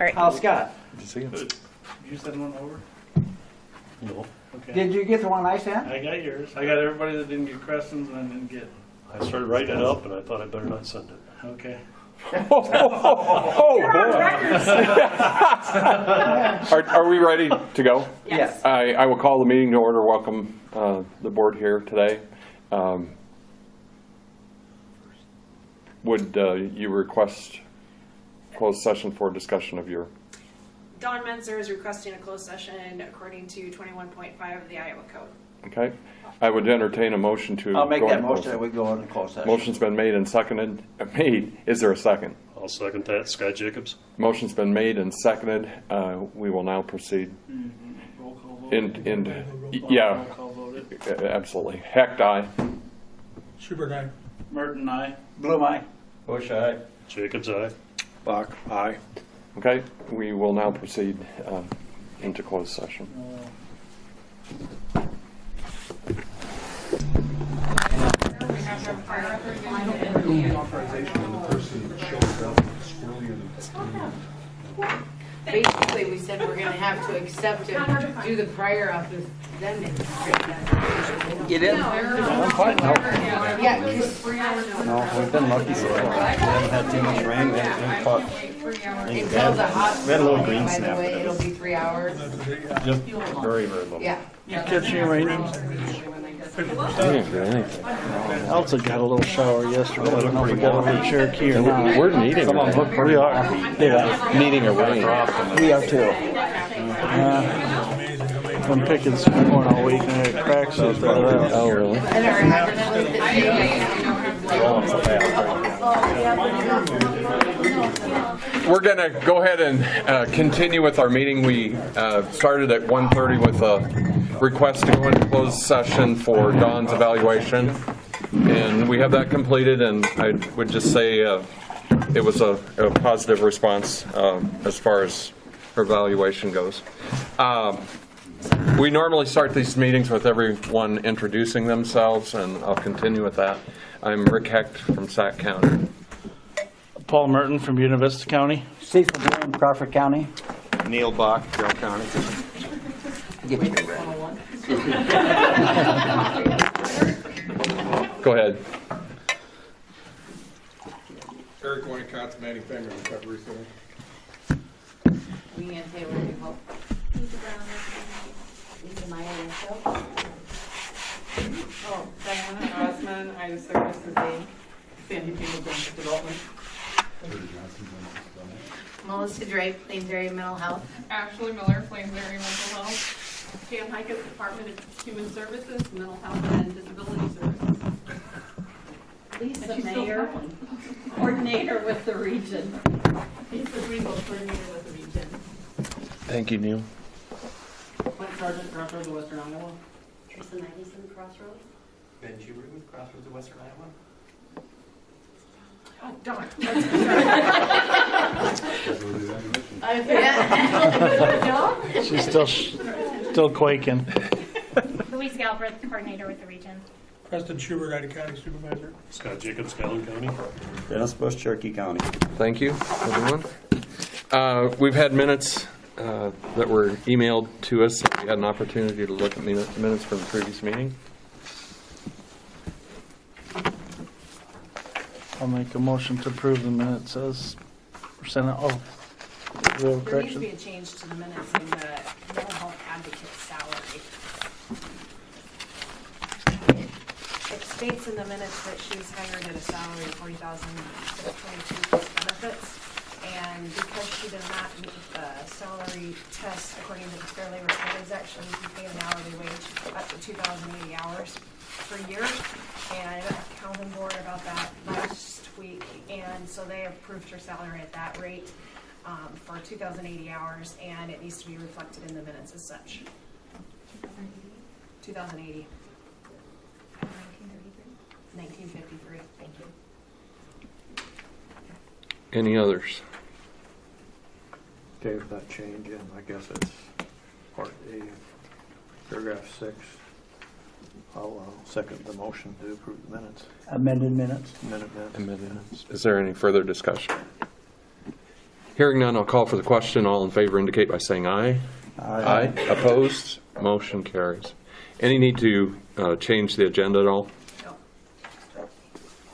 right. How's Scott? Did you see him? Good. Did you send one over? No. Okay. Did you get the one I sent? I got yours. I got everybody that didn't get Creston's and I didn't get. I started writing it up and I thought I better not send it. Okay. Oh, boy. Are we ready to go? Yes. I will call the meeting to order. Welcome the board here today. Would you request closed session for discussion of your... Don Menzer is requesting a closed session according to 21.5 of the Iowa Code. Okay. I would entertain a motion to... I'll make go that into motion closed that we go into closed session. Motion's been made and seconded. Is there a second? I'll second that. Scott Jacobs. Motion's been made and seconded. We will now proceed. Roll call vote. Yeah, Roll call voted. absolutely. Heck, aye. Schubert, aye. Merton, aye. Bloom eye. Bush eye. Jacobs, aye. Bach, aye. Okay, we will now proceed into closed session. Basically, we said we're gonna have to accept it, do the prior office, then it's. You did? Yeah, 'cause No, we've been lucky so far. We haven't had too much rain. We haven't caught. until the hot. We had a little green By the snap, way, but it it'll was be 3 hours. just very, very little. Yeah. Catching raining. Elsa got a little shower yesterday. I don't know if we got over to Cherokee or not. We're needing Some of them look We pretty are. needing a rain. We are too. Been picking some corn all week and it cracks out there. Oh, really? And our We're going to go ahead and continue with our meeting. We started at 1:30 with a request to go into closed session for Dawn's evaluation. And we have that completed, and I would just say it was a positive response as far as her evaluation goes. We normally start these meetings with everyone introducing themselves, and I'll continue with that. I'm Rick Hecht from Sac County. Paul Merton from Buena Vista County. Cecil Bloom, Crawford County. Neil Bach, Carroll County. Get you. Go ahead. Eric Winnicott, Manufacturing Recovery Center. We can say where we hope. Lisa Meyer, yourself? Oh, Diana Osman, Iowa Services Inc., Sandy People Business Development. Melissa Drake, Plains Area Mental Health. Ashley Miller, Plains Area Mental Health. Pam Hickett, Department of Human Services, Mental Health and Disability Services. Lisa Mayer, coordinator with the region. Lisa Greenville, Coordinator with the region. Thank you, Neil. Clint Sargent, Crossroads of Western Iowa. Teresa Magnuson, Crossroads. Ben Schubert with Crossroads of Western Iowa. Oh, darn. She's still quaking. Louise Galbraith, coordinator with the region. Preston Schubert, Ida County Supervisor. Scott Jacobs, Calhoun County. Dennis Bush, Cherokee County. Thank you, everyone. We've had minutes that were emailed to us. We had an opportunity to look at minutes from the previous meeting. I'll make a motion to approve the minutes as presented. Oh, real There needs to correction. be a change to the minutes in the mental health advocate salary. It states in the minutes that she's hired at a salary of $40,622 plus benefits. And because she does not meet the salary test according to the Fair Labor Standards Act, she'll be paid an hourly wage up to 2,080 hours per year. And I met with the accounting board about that last week, and so they approved her salary at that rate for 2,080 hours, and it needs to be reflected in the minutes as such. 2,080. 1953. Thank you. Any others? Okay, with that change, and I guess it's part A, paragraph 6. I'll second the motion to approve the minutes. Amended minutes. Minutes. Is there any further discussion? Hearing none, I'll call for the question. All in favor indicate by saying aye. Aye. Opposed? Motion carries. Any need to change the agenda at all?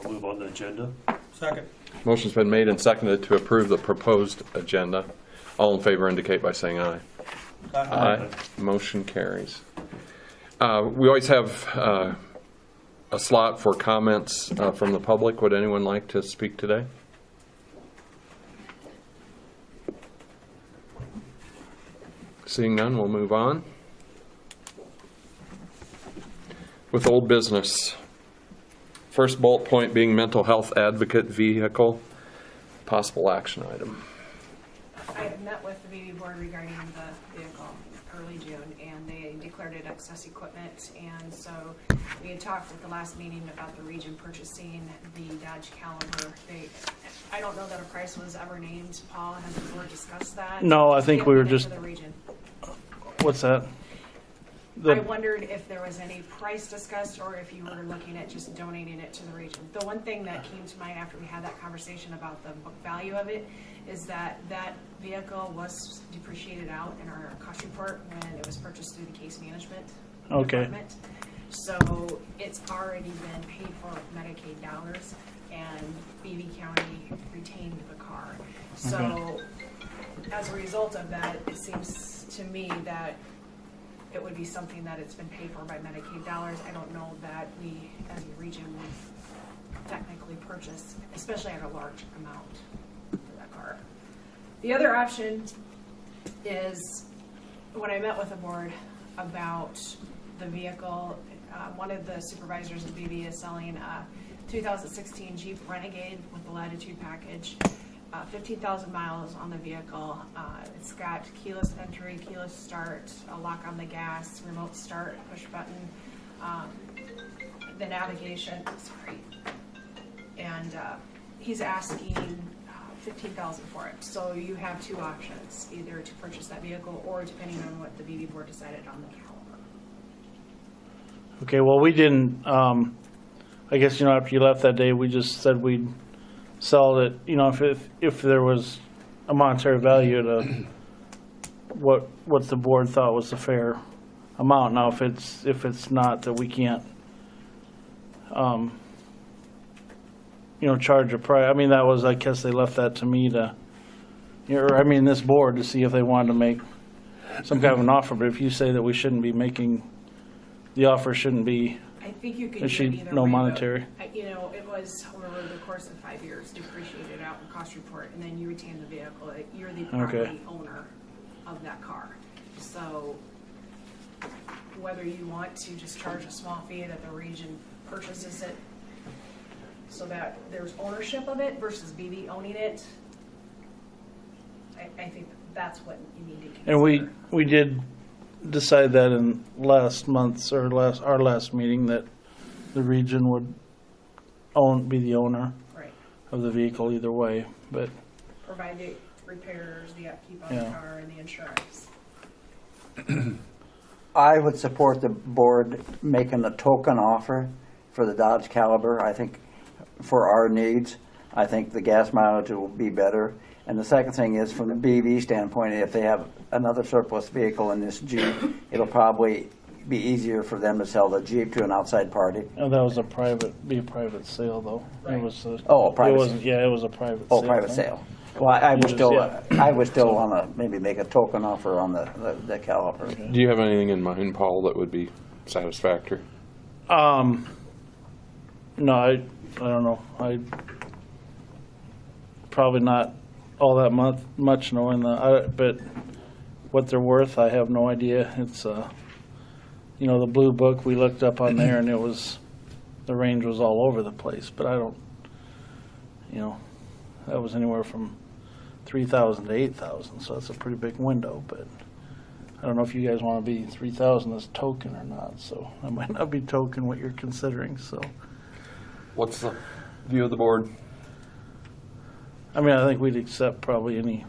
I'll move on the agenda. Second. Motion's been made and seconded to approve the proposed agenda. All in favor indicate by saying aye. Aye. Motion carries. We always have a slot for comments from the public. Would anyone like to speak today? Seeing none, we'll move on. With old business. First bullet point being mental health advocate vehicle, possible action item. I had met with the BB board regarding the vehicle early June, and they declared it excess equipment. And so we had talked at the last meeting about the region purchasing the Dodge Caliber. I don't know that a price was ever named. Paul, has the board discussed that? No, I think we were For just, the region. what's that? I wondered if there was any price discussed or if you were looking at just donating it to the region. The one thing that came to mind after we had that conversation about the book value of it is that that vehicle was depreciated out in our cost report when it was purchased through the case management department. So it's already been paid for with Medicaid dollars, and BV County retained the car. So as a result of that, it seems to me that it would be something that it's been paid for by Medicaid dollars. I don't know that we, as a region, would technically purchase, especially at a large amount, for that car. The other option is, when I met with the board about the vehicle, one of the supervisors of BB is selling a 2016 Jeep Renegade with the Latitude package. 15,000 miles on the vehicle. It's got keyless entry, keyless start, a lock on the gas, remote start, push button, the navigation, and he's asking $15,000 for it. So you have two options, either to purchase that vehicle or depending on what the BB board decided on the Caliber. Okay, well, we didn't, I guess, after you left that day, we just said we'd sell it, if there was a monetary value to what the board thought was the fair amount. Now, if it's not, that we can't, charge a price. I mean, that was, I guess they left that to me to, this board to see if they wanted to make some kind of an offer. But if you say that we shouldn't be making, the offer shouldn't be, I think you could there do should it either no way, monetary. but, it was over the course of 5 years depreciated out in cost report, and then you retain the vehicle. You're the property owner of that car. So whether you want to just charge a small fee that the region purchases it so that there's ownership of it versus BB owning it, I think that's what you need to consider. And we did decide that in last month's or our last meeting that the region would be the owner Right. of the vehicle either way, but Provide the repairs, the upkeep on the Yeah. car, and the insurance. I would support the board making a token offer for the Dodge Caliber. I think for our needs, I think the gas mileage will be better. And the second thing is, from the BV standpoint, if they have another surplus vehicle in this Jeep, it'll probably be easier for them to sell the Jeep to an outside party. that was a private sale though. It was a, Oh, a private It wasn't, yeah, it was a private sale. Oh, private thing. sale. Well, I would Yes, still, yeah. I would still want to maybe make a token offer on the Caliber. Do you have anything in mind, Paul, that would be satisfactory? No, I don't know. Probably not all that much knowing but what they're worth, I have no idea. It's the blue book we looked up on there, and the range was all over the place. But I don't, that was anywhere from 3,000 to 8,000, so that's a pretty big window. But I don't know if you guys want to be 3,000 as token or not. So I might not be token what you're considering. So. What's the view of the board? I mean, I think we'd accept probably any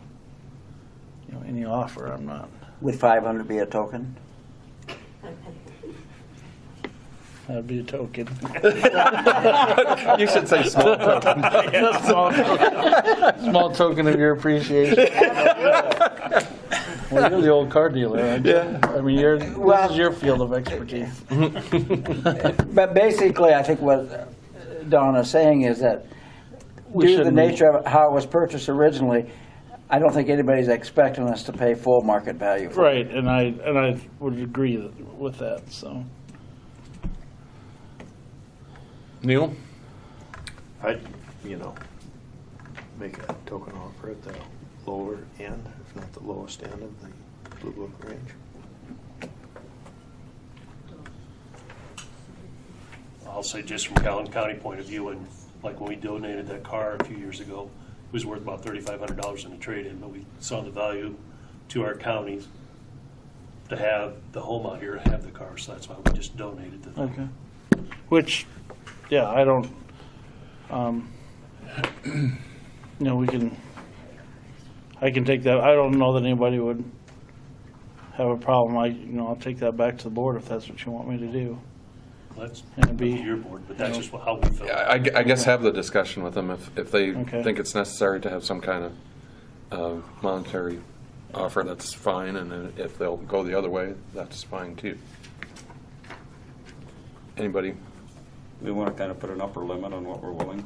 offer. I'm not. Would 500 be a token? That'd be a token. You should say small token. Small token of your appreciation. Well, you're the old car dealer, aren't you? Yeah. I mean, this is your field of expertise. But basically, I think what Donna's saying is that We due to the shouldn't- nature of how it was purchased originally, I don't think anybody's expecting us to pay full market value for it. Right, and I would agree with that, so. Neil? I'd, make a token offer at the lower end, if not the lowest end of the Blue Book range. I'll say just from Calhoun County point of view, and like when we donated that car a few years ago, it was worth about $3,500 in a trade-in, but we saw the value to our counties to have the home out here, to have the car, so that's why we just donated the thing. Okay. Which, yeah, I don't, I can take that. I don't know that anybody would have a problem. I'll take that back to the board if that's what you want me to do. That's And be- your board, but that's just how we felt. I guess have the discussion with them if they Okay. think it's necessary to have some kind of monetary offer, that's fine, and then if they'll go the other way, that's fine too. Anybody? We want to kind of put an upper limit on what we're willing.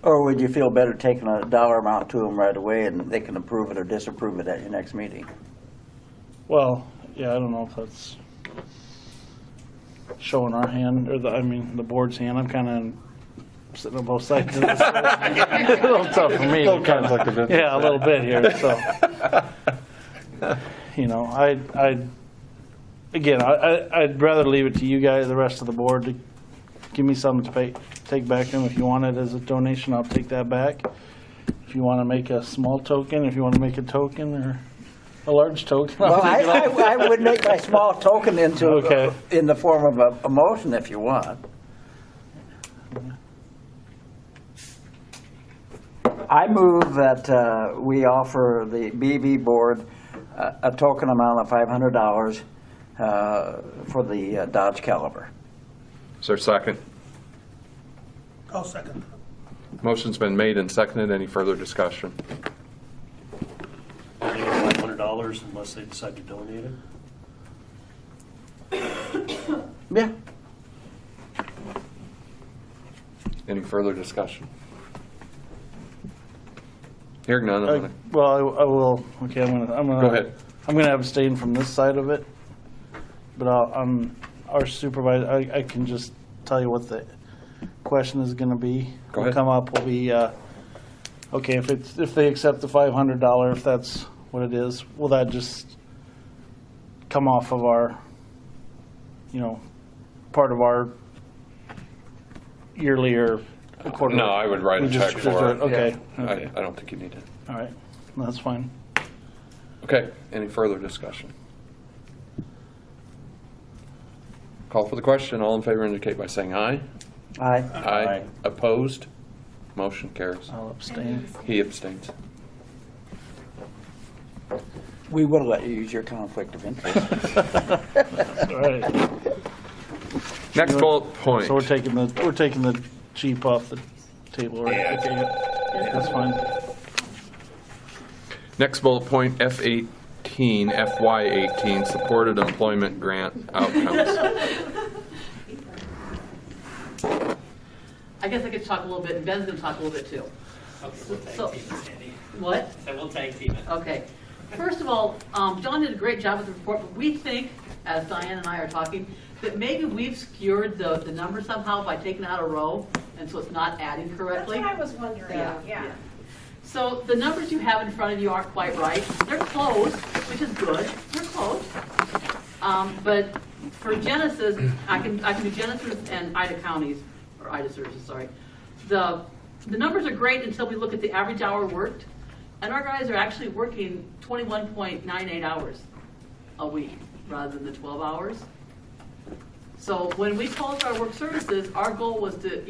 Or would you feel better taking a dollar amount to them right away and they can approve it or disapprove it at your next meeting? Well, yeah, I don't know if that's showing our hand, or the board's hand. I'm kind of sitting on both sides of this. It's a little tough for me. Little conflict of interest. Yeah, a little bit here, so. I'd rather leave it to you guys, the rest of the board, to give me something to take back to them. If you want it as a donation, I'll take that back. If you want to make a small token, if you want to make a token or a large token, I'll Well, take it all. I would make my small token Okay. in the form of a motion if you want. I move that we offer the BB board a token amount of $500 for the Dodge Caliber. Is there a second? I'll second. Motion's been made and seconded. Any further discussion? I think it's $500 unless they decide to donate it. Yeah. Any further discussion? Hearing none, I'm gonna, Well, I will, okay, I'm gonna. Go ahead. I'm gonna abstain from this side of it, but I'm our supervisor, I can just tell you what the question is gonna be. Go ahead. Come up will be, okay, if they accept the $500, if that's what it is, will that just come off of our, part of our yearly or quarterly? No, I would write a We just- check just for do it. Okay, I okay, don't think you need it. all right, that's fine. Okay, any further discussion? Call for the question. All in favor indicate by saying aye. Aye. Aye. Opposed? Motion carries. I'll abstain. He abstains. We will let you use your conflict of interest. All right. Next bullet point. So we're taking the Jeep off the table, right? Okay, yeah. That's fine. Next bullet point, F18, FY18, supported employment grant outcomes. I guess I could talk a little bit, and Ben's gonna talk a little bit too. So, what? So we'll tag team it. Okay. First of all, John did a great job with the report, but we think, as Diane and I are talking, that maybe we've skewed the number somehow by taking out a row, and so it's not adding That's correctly. what I was wondering, yeah. So the numbers you have in front of you aren't quite right. They're close, which is good. They're close. But for Genesis, I can do Genesis and Ida counties, or Ida services, sorry. The numbers are great until we look at the average hour worked. And our guys are actually working 21.98 hours a week rather than the 12 hours. So when we called our work services, our goal was to,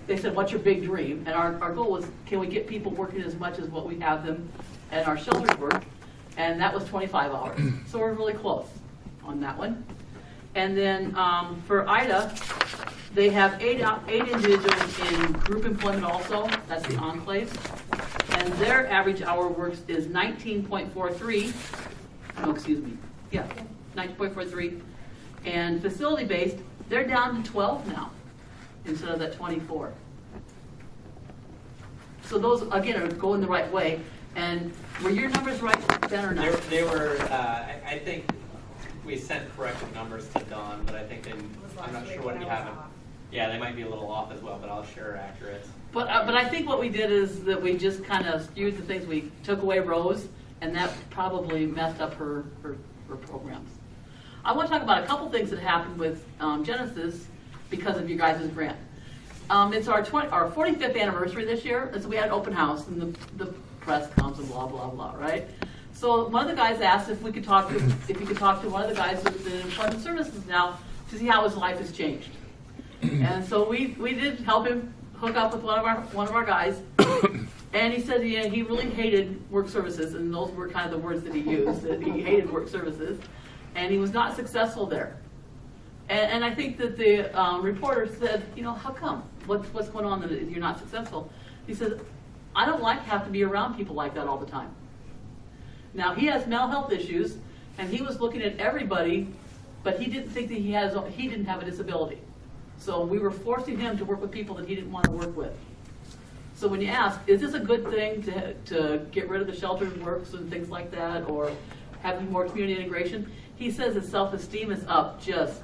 they said, what's your big dream? And our goal was, can we get people working as much as what we have them and our shelters work? And that was 25 hours. So we're really close on that one. And then for Ida, they have eight individuals in group employment also. That's the enclave. And their average hour works is 19.43. No, excuse me. Yeah, 19.43. And facility-based, they're down to 12 now instead of that 24. So those, again, are going the right way. And were your numbers right, Ben, or not? They were, I think we sent corrected numbers to Dawn, but I think I'm not sure what you have. Yeah, they might be a little off as well, but I'll share accurate. But I think what we did is that we just kind of skewed the things. We took away Rose, and that probably messed up her programs. I want to talk about a couple things that happened with Genesis because of you guys' grant. It's our 45th anniversary this year, and so we had an open house, and the press comes and blah, blah, blah, right? So one of the guys asked if you could talk to one of the guys who's in employment services now to see how his life has changed. And so we did help him hook up with one of our guys, and he said he really hated work services, and those were kind of the words that he used, that he hated work services, and he was not successful there. And I think that the reporter said, how come? What's going on that you're not successful? He said, I don't like to have to be around people like that all the time. Now, he has mental health issues, and he was looking at everybody, but he didn't think that he didn't have a disability. So we were forcing him to work with people that he didn't want to work with. So when you ask, is this a good thing to get rid of the sheltered works and things like that, or having more community integration? He says his self-esteem is up just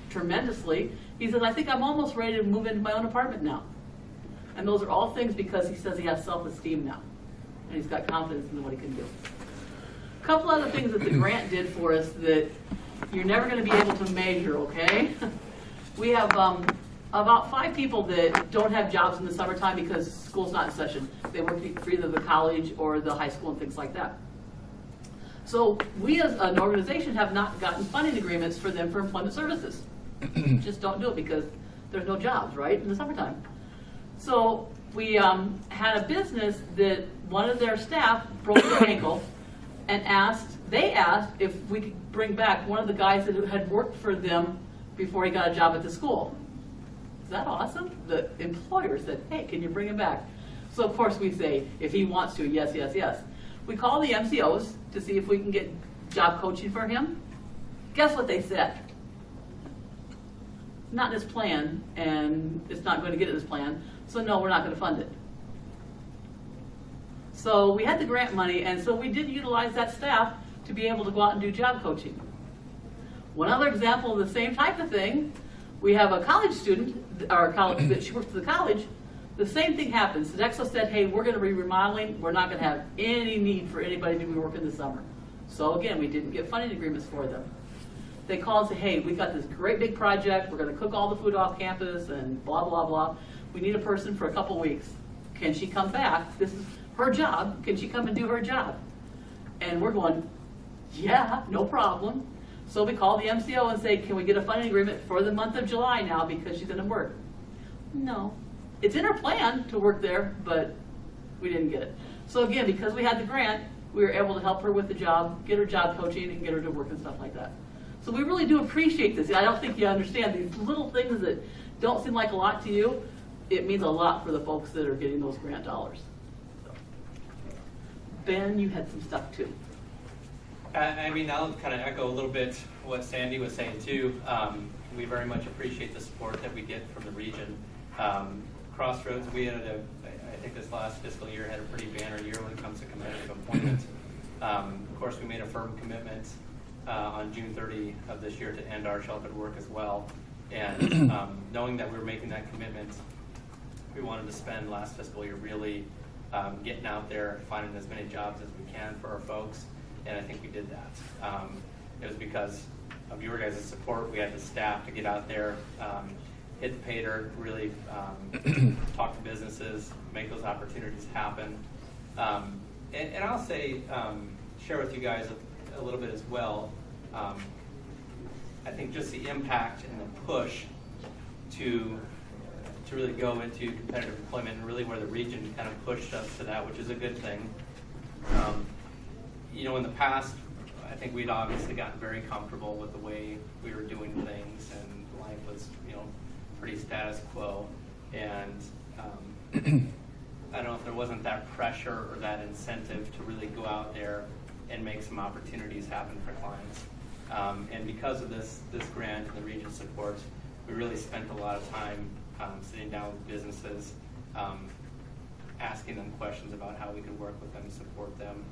tremendously. He says, I think I'm almost ready to move into my own apartment now. And those are all things because he says he has self-esteem now. And he's got confidence in what he can do. A couple other things that the grant did for us that you're never going to be able to measure, okay? We have about 5 people that don't have jobs in the summertime because school's not in session. They work for either the college or the high school and things like that. So we as an organization have not gotten funding agreements for them for employment services. Just don't do it because there's no jobs, right, in the summertime. So we had a business that one of their staff broke their ankle and they asked if we could bring back one of the guys that had worked for them before he got a job at the school. Is that awesome? The employer said, hey, can you bring him back? So of course we say, if he wants to, yes, yes, yes. We call the MCOs to see if we can get job coaching for him. Guess what they said? Not in his plan, and it's not going to get in his plan, so no, we're not going to fund it. So we had the grant money, and so we did utilize that staff to be able to go out and do job coaching. One other example of the same type of thing, we have a college student, or college that she works at the college. The same thing happens. Sodexo said, hey, we're going to be remodeling. We're not going to have any need for anybody to be working this summer. So again, we didn't get funding agreements for them. They call and say, hey, we got this great big project. We're going to cook all the food off campus and blah, blah, blah. We need a person for a couple weeks. Can she come back? This is her job. Can she come and do her job? And we're going, yeah, no problem. So we call the MCO and say, can we get a funding agreement for the month of July now because she's going to work? No. It's in her plan to work there, but we didn't get it. So again, because we had the grant, we were able to help her with the job, get her job coaching, and get her to work and stuff like that. So we really do appreciate this. I don't think you understand these little things that don't seem like a lot to you. It means a lot for the folks that are getting those grant dollars. So. Ben, you had some stuff too. I mean, I'll kind of echo a little bit what Sandy was saying too. We very much appreciate the support that we get from the region. Crossroads, we had I think this last fiscal year had a pretty banner year when it comes to competitive employment. Of course, we made a firm commitment on June 30 of this year to end our sheltered work as well. And knowing that we were making that commitment, we wanted to spend last fiscal year really getting out there, finding as many jobs as we can for our folks. And I think we did that. It was because of your guys' support. We had the staff to get out there, hit the pay dirt, really talk to businesses, make those opportunities happen. And I'll say, share with you guys a little bit as well. I think just the impact and the push to really go into competitive employment and really where the region kind of pushed us to that, which is a good thing. In the past, I think we'd obviously gotten very comfortable with the way we were doing things, and life was, pretty status quo. And I don't know if there wasn't that pressure or that incentive to really go out there and make some opportunities happen for clients. And because of this grant and the region support, we really spent a lot of time sitting down with businesses, asking them questions about how we could work with them and support them.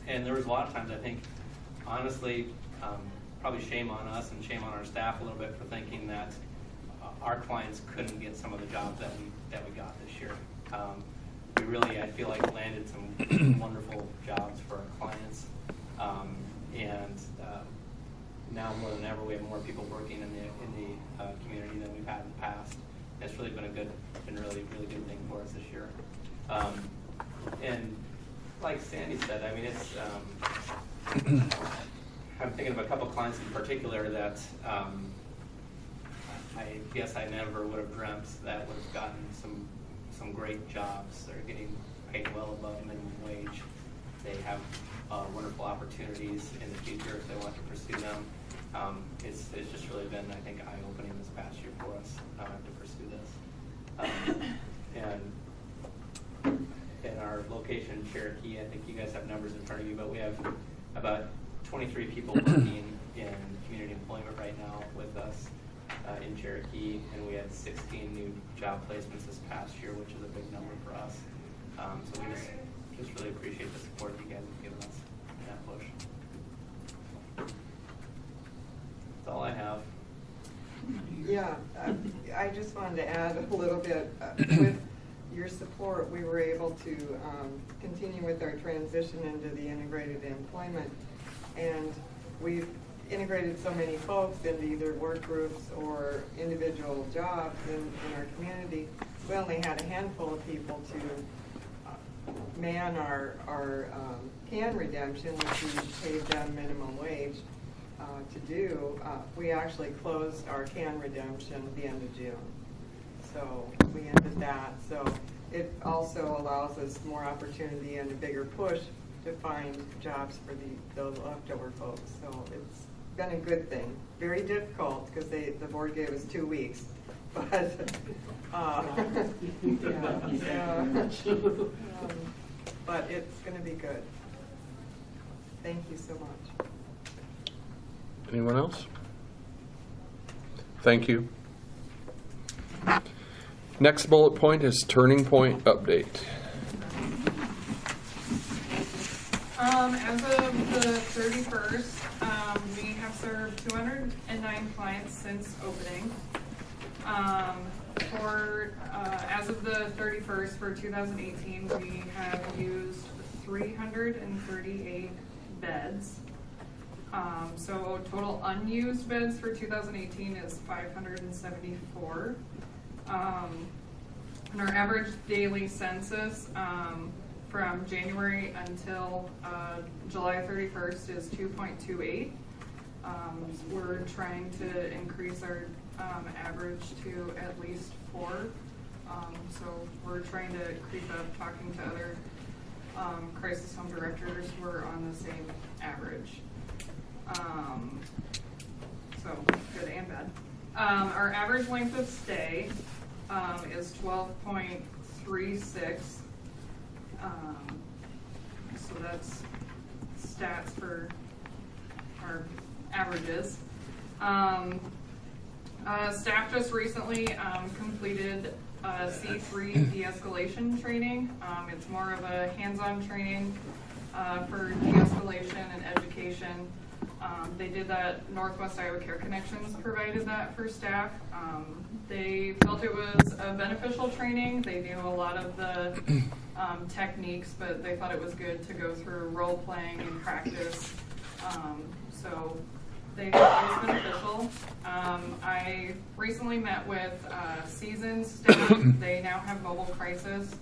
And there was a lot of times, I think, honestly, probably shame on us and shame on our staff a little bit for thinking that our clients couldn't get some of the jobs that we got this year. We really, I feel like, landed some wonderful jobs for our clients. And now more than ever, we have more people working in the community than we've had in the past. It's really been really good thing for us this year. And like Sandy said, I mean, it's, I'm thinking of a couple clients in particular that I guess I never would have dreamt that would have gotten some great jobs. They're getting paid well above minimum wage. They have wonderful opportunities in the future if they want to pursue them. It's just really been, I think, eye-opening this past year for us to pursue this. And in our location in Cherokee, I think you guys have numbers in front of you, but we have about 23 people working in community employment right now with us in Cherokee, and we had 16 new job placements this past year, which is a big number for us. So we just really appreciate the support you guys have given us in that push. That's all I have. Yeah, I just wanted to add a little bit. With your support, we were able to continue with our transition into the integrated employment, and we've integrated so many folks into either work groups or individual jobs in our community. We only had a handful of people to man our can redemption, which we paid them minimum wage to do. We actually closed our can redemption at the end of June. So we ended that. So it also allows us more opportunity and a bigger push to find jobs for those leftover folks. So it's been a good thing. Very difficult because the board gave us 2 weeks, but but it's going to be good. Thank you so much. Anyone else? Thank you. Next bullet point is Turning Point update. As of the 31st, we have served 209 clients since opening. As of the 31st for 2018, we have used 338 beds. So total unused beds for 2018 is 574. And our average daily census from January until July 31st is 2.28. We're trying to increase our average to at least 4. So we're trying to creep up, talking to other crisis home directors. We're on the same average. So good and bad. Our average length of stay is 12.36. So that's stats for our averages. Staff just recently completed C3 de-escalation training. It's more of a hands-on training for de-escalation and education. They did that, Northwest Iowa Care Connections provided that for staff. They felt it was a beneficial training. They knew a lot of the techniques, but they thought it was good to go through role playing and practice. So they thought it was beneficial. I recently met with seasoned staff. They now have mobile crisis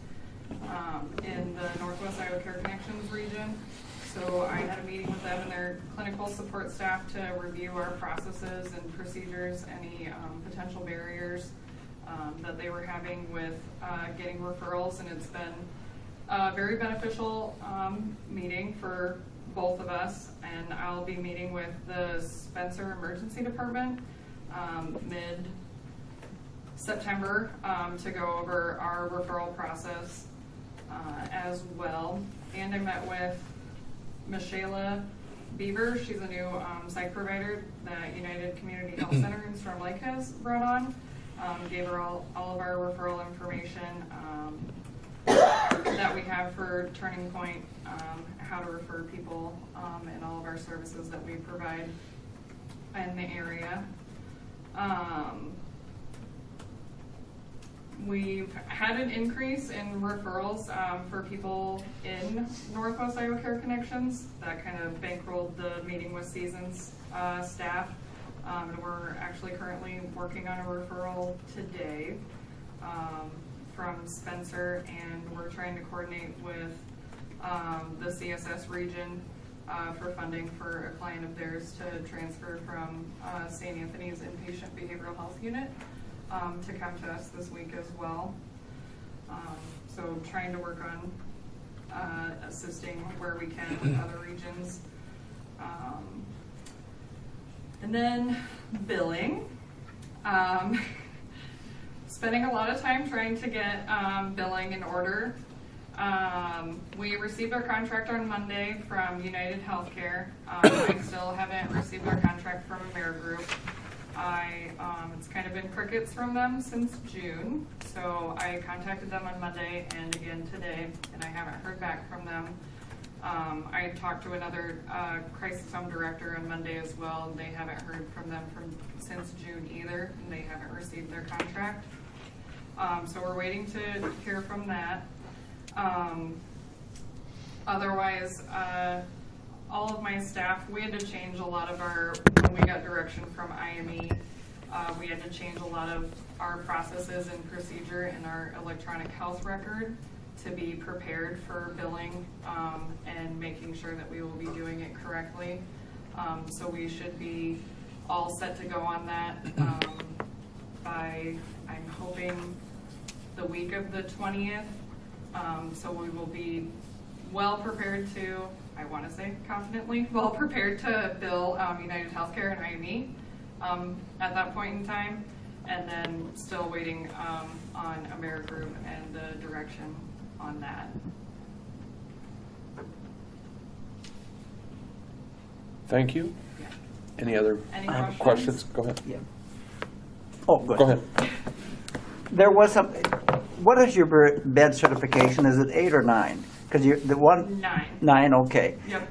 in the Northwest Iowa Care Connections region. So I had a meeting with them and their clinical support staff to review our processes and procedures, any potential barriers that they were having with getting referrals, and it's been a very beneficial meeting for both of us, and I'll be meeting with the Spencer Emergency Department mid-September to go over our referral process as well. And I met with Michaela Beaver. She's a new psych provider that United Community Health Center in Storm Lake has brought on. Gave her all of our referral information that we have for Turning Point, how to refer people, and all of our services that we provide in the area. We've had an increase in referrals for people in Northwest Iowa Care Connections. That kind of bankrolled the Meeting with Seasons staff. And we're actually currently working on a referral today from Spencer, and we're trying to coordinate with the CSS region for funding for a client of theirs to transfer from St. Anthony's Inpatient Behavioral Health Unit to come to us this week as well. So trying to work on assisting where we can with other regions. And then billing. Spending a lot of time trying to get billing in order. We received our contract on Monday from United Healthcare. I still haven't received our contract from AmeriGroup. It's kind of been crickets from them since June, so I contacted them on Monday and again today, and I haven't heard back from them. I talked to another crisis home director on Monday as well, and they haven't heard from them since June either, and they haven't received their contract. So we're waiting to hear from that. Otherwise, all of my staff, we had to change a lot of when we got direction from IME, we had to change a lot of our processes and procedure in our electronic health record to be prepared for billing and making sure that we will be doing it correctly. So we should be all set to go on that by, I'm hoping, the week of the 20th. So we will be well prepared to, I want to say confidently, well prepared to bill United Healthcare and IME at that point in time, and then still waiting on AmeriGroup and the direction on that. Thank you. Yeah. Any other Any questions? Go ahead. Yeah. Oh, good. Go ahead. There was some, what is your bed certification? Is it 8 or 9? Because the one. 9. 9, okay. Yep.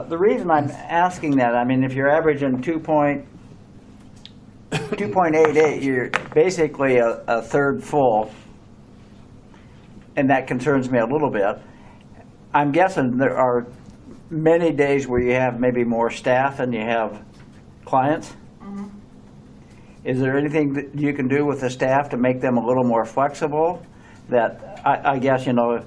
The reason I'm asking that, I mean, if you're averaging 2.88, you're basically a third full, and that concerns me a little bit. I'm guessing there are many days where you have maybe more staff than you have clients. Mm-hmm. Is there anything that you can do with the staff to make them a little more flexible? That I guess, I know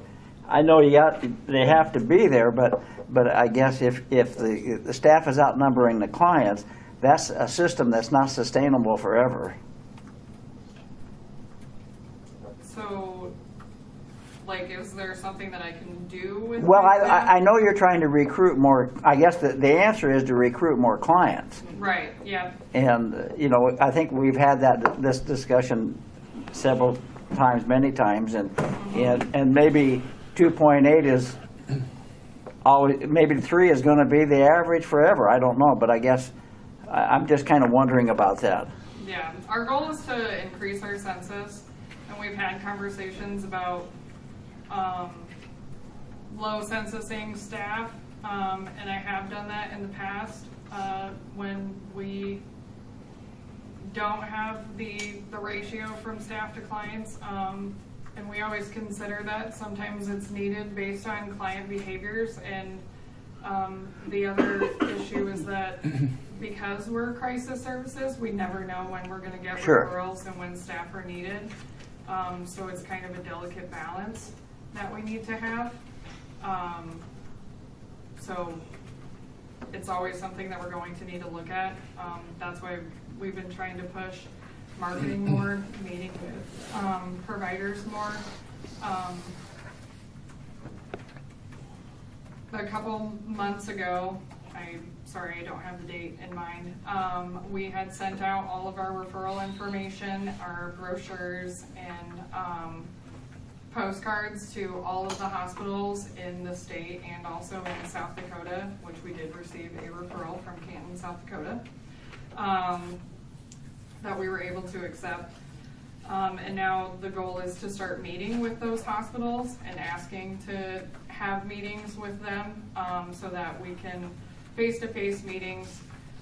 they have to be there, but I guess if the staff is outnumbering the clients, that's a system that's not sustainable forever. So, is there something that I can do with Well, my staff? I know you're trying to recruit more. I guess the answer is to recruit more clients. Right, yeah. And, I think we've had this discussion several times, many times, and maybe 2.8 is always, maybe 3 is going to be the average forever. I don't know, but I guess I'm just kind of wondering about that. Yeah, our goal is to increase our census, and we've had conversations about low censusing staff, and I have done that in the past when we don't have the ratio from staff to clients, and we always consider that. Sometimes it's needed based on client behaviors, and the other issue is that because we're crisis services, we never know when we're going to get Sure. referrals and when staff are needed. So it's kind of a delicate balance that we need to have. So it's always something that we're going to need to look at. That's why we've been trying to push marketing more, meeting with providers more. a couple months ago, sorry, I don't have the date in mind, we had sent out all of our referral information, our brochures, and postcards to all of the hospitals in the state and also in South Dakota, which we did receive a referral from Canton, South Dakota, that we were able to accept. And now the goal is to start meeting with those hospitals and asking to have meetings with them, so that we can, face-to-face meetings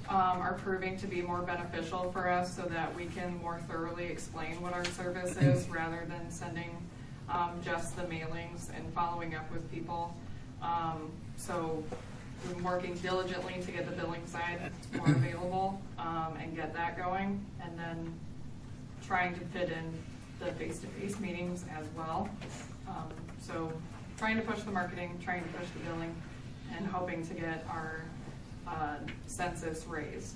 are proving to be more beneficial for us, so that we can more thoroughly explain what our service is rather than sending just the mailings and following up with people. So we're working diligently to get the billing side more available, and get that going, and then trying to fit in the face-to-face meetings as well. So trying to push the marketing, trying to push the billing, and hoping to get our census raised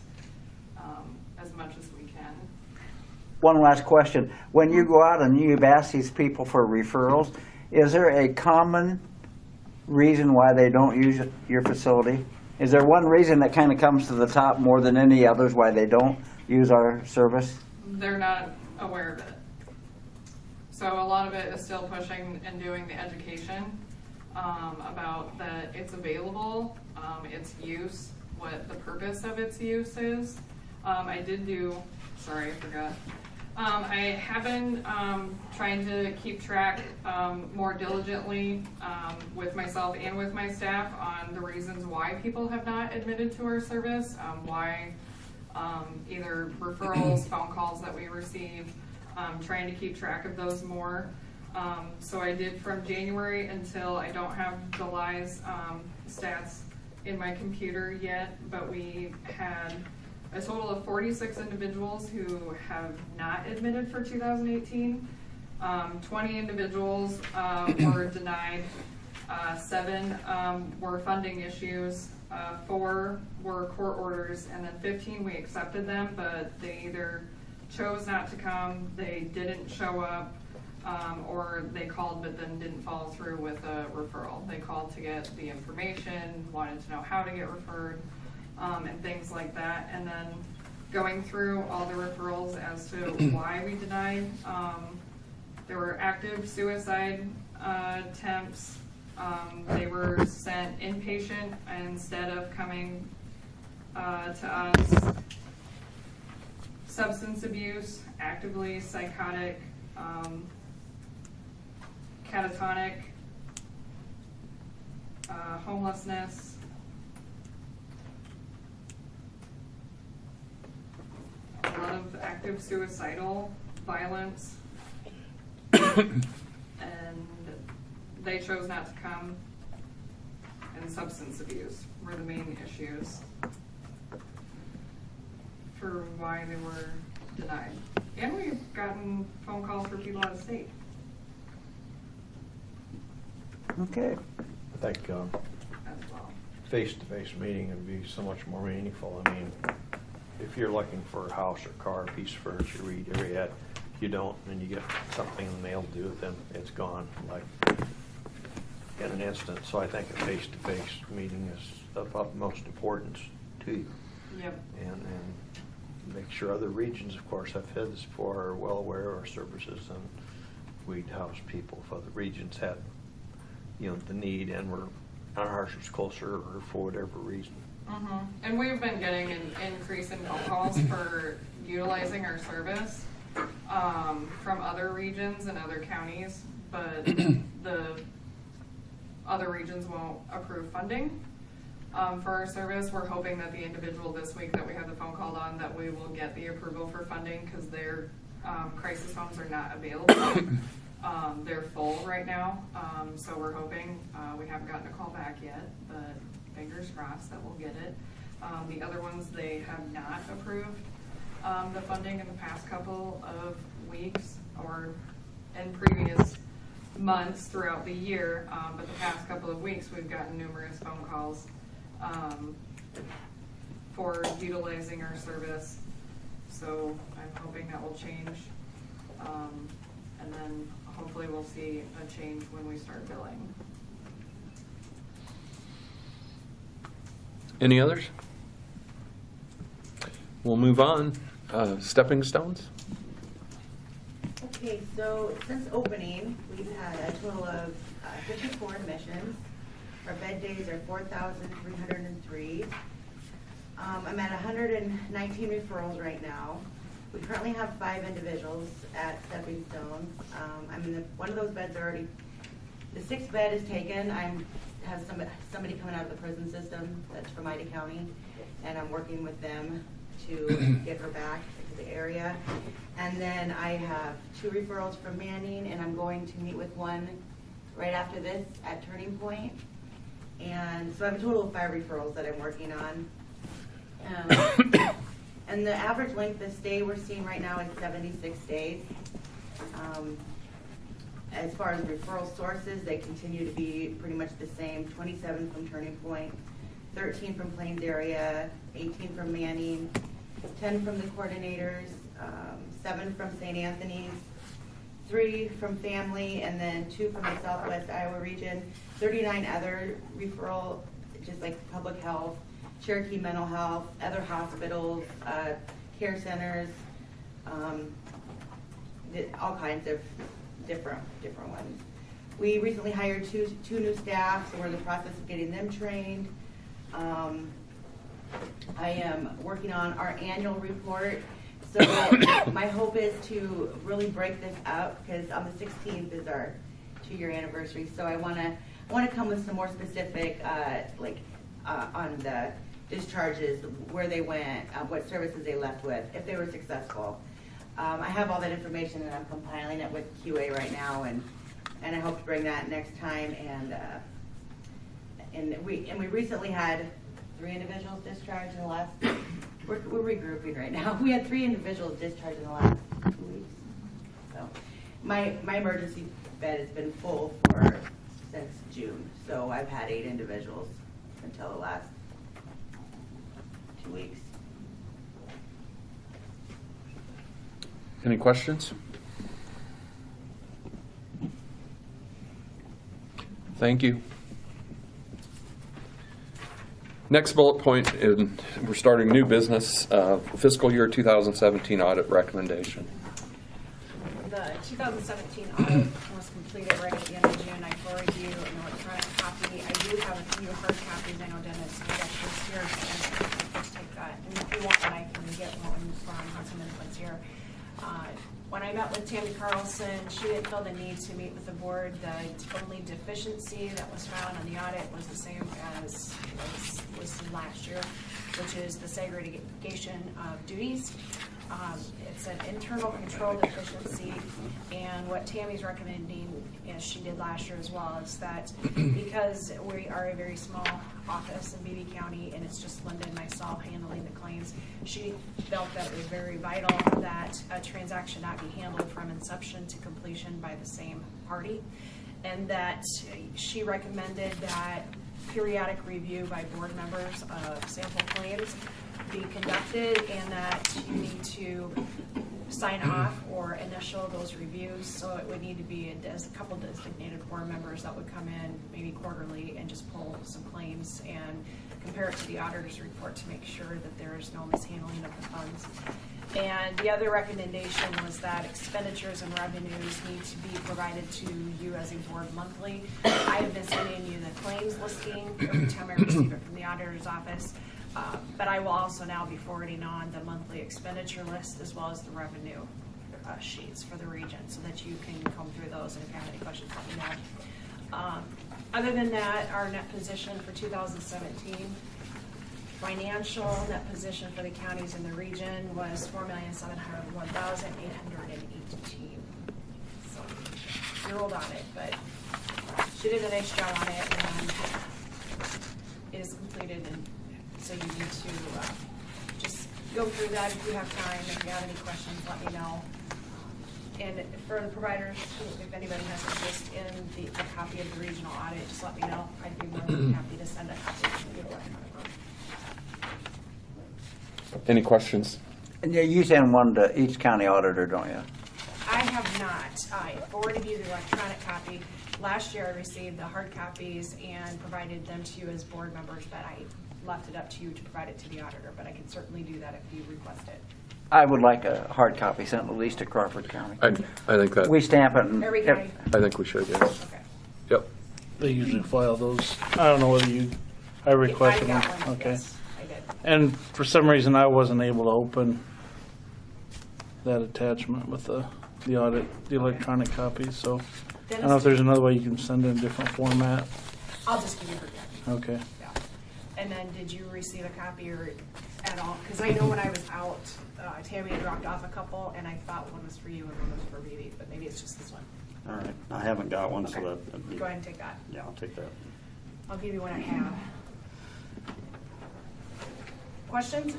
as much as we can. One last question. When you go out and you've asked these people for referrals, is there a common reason why they don't use your facility? Is there one reason that kind of comes to the top more than any others why they don't use our service? They're not aware of it. So a lot of it is still pushing and doing the education about that it's available, its use, what the purpose of its use is. I did do, sorry, I forgot. I have been trying to keep track more diligently with myself and with my staff on the reasons why people have not admitted to our service, why either referrals, phone calls that we receive, trying to keep track of those more. So I did from January until, I don't have July's stats in my computer yet, but we had a total of 46 individuals who have not admitted for 2018. 20 individuals were denied. 7 were funding issues. 4 were court orders, and then 15 we accepted them, but they either chose not to come, they didn't show up, or they called but then didn't follow through with a referral. They called to get the information, wanted to know how to get referred, and things like that. And then going through all the referrals as to why we denied, there were active suicide attempts. They were sent inpatient instead of coming to us. Substance abuse, actively psychotic, catatonic, homelessness, a lot of active suicidal violence, and they chose not to come, and substance abuse were the main issues for why they were denied. And we've gotten phone calls for people out of state. Okay. I think as well. face-to-face meeting would be so much more meaningful. I mean, if you're looking for a house or car, a piece of furniture, read every ad, you don't, and you get something in the mail to do with them, it's gone, like, in an instant. So I think a face-to-face meeting is of utmost importance to you. Yep. And make sure other regions, of course, have had this before, are well aware of our services, and we'd house people if other regions had, the need, and ours was closer, or for whatever reason. Mm-hmm. And we've been getting an increase in phone calls for utilizing our service from other regions and other counties, but the other regions won't approve funding for our service. We're hoping that the individual this week that we have the phone call on, that we will get the approval for funding, because their crisis homes are not available. They're full right now, so we're hoping, we haven't gotten a call back yet, but fingers crossed that we'll get it. The other ones, they have not approved the funding in the past couple of weeks or in previous months throughout the year, but the past couple of weeks we've gotten numerous phone calls for utilizing our service. So I'm hoping that will change, and then hopefully we'll see a change when we start billing. Any others? We'll move on. Stepping stones? Okay, so since opening, we've had a total of 54 admissions. Our bed days are 4,303. I'm at 119 referrals right now. We currently have 5 individuals at Stepping Stones. I'm in one of those beds already. The 6th bed is taken. Have somebody coming out of the prison system that's from Ida County, and I'm working with them to get her back to the area. And then I have 2 referrals from Manning, and I'm going to meet with one right after this at Turning Point. And so I have a total of 5 referrals that I'm working on. And the average length of stay we're seeing right now is 76 days. As far as referral sources, they continue to be pretty much the same. 27 from Turning Point, 13 from Plains area, 18 from Manning, 10 from the coordinators, 7 from St. Anthony's, 3 from family, and then 2 from the Southwest Iowa region, 39 other referral, just like public health, Cherokee Mental Health, other hospitals, care centers, all kinds of different ones. We recently hired two new staff, so we're in the process of getting them trained. I am working on our annual report. So my hope is to really break this up, because on the 16th is our 2-year anniversary. So I want to come with some more specific, on the discharges, where they went, what services they left with, if they were successful. I have all that information, and I'm compiling it with QA right now, and I hope to bring that next time. And we recently had 3 individuals discharged in the last. We're regrouping right now. We had 3 individuals discharged in the last 2 weeks. So my emergency bed has been full since June. So I've had 8 individuals until the last 2 weeks. Any questions? Thank you. Next bullet point, we're starting new business, fiscal year 2017 audit recommendation. The 2017 audit was completed right at the end of June. I forwarded you an electronic copy. I do have a few hard copies. I know Dennis is here, so let's take that. And if you want one, I can get one from someone that's here. When I met with Tammy Carlson, she didn't feel the need to meet with the board. The only deficiency that was found on the audit was the same as was listed last year, which is the segregation of duties. It's an internal control deficiency, and what Tammy's recommending, as she did last year as well, is that because we are a very small office in Beatty County, and it's just Linda and myself handling the claims, she felt that it was very vital that a transaction not be handled from inception to completion by the same party, and that she recommended that periodic review by board members of sample claims be conducted, and that you need to sign off or initial those reviews. So it would need to be a couple designated board members that would come in maybe quarterly and just pull some claims and compare it to the auditor's report to make sure that there is no mishandling of the funds. And the other recommendation was that expenditures and revenues need to be provided to you as a board monthly. I have been sending you the claims listing every time I receive it from the auditor's office. But I will also now be forwarding on the monthly expenditure list as well as the revenue sheets for the region, so that you can comb through those, and if you have any questions, let me know. Other than that, our net position for 2017, financial net position for the counties in the region was $4,701,818. So she rolled on it, but she did a nice job on it, and it is completed. And so you need to just go through that if you have time. If you have any questions, let me know. And for the providers, if anybody has interest in a copy of the regional audit, just let me know. I'd be more than happy to send a copy to you electronically. Any questions? And you send one to each county auditor, don't you? I have not. I forwarded you the electronic copy. last year I received the hard copies and provided them to you as board members, but I left it up to you to provide it to the auditor, but I can certainly do that if you request it. I would like a hard copy sent at least to Crawford County. I think that, We stamp it and. Every county? I think we should, yeah. Okay. Yep. They usually file those. I don't know whether I requested I them. got one, Okay. yes, I did. And for some reason, I wasn't able to open that attachment with the audit, the electronic copies, so I don't know if there's another way you can send it in a different format. I'll just give you her copy. Okay. Yeah. And then did you receive a copy or at all? Because I know when I was out, Tammy had dropped off a couple and I thought one was for you and one was for Vivi, but maybe it's just this one. All right, I haven't got one, so Okay. that'd be. Go ahead and take that. Yeah, I'll take that. I'll give you one I have. Questions?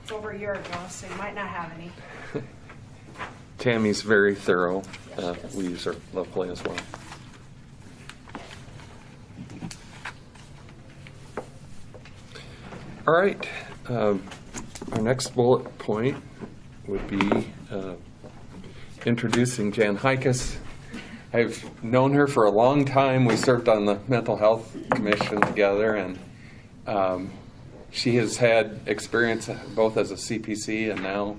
It's over a year ago, so you might not have any. Tammy's very thorough. We use her locally as well. All right. Our next bullet point would be introducing Jan Hikas. I've known her for a long time. We served on the Mental Health Commission together, and she has had experience both as a CPC and now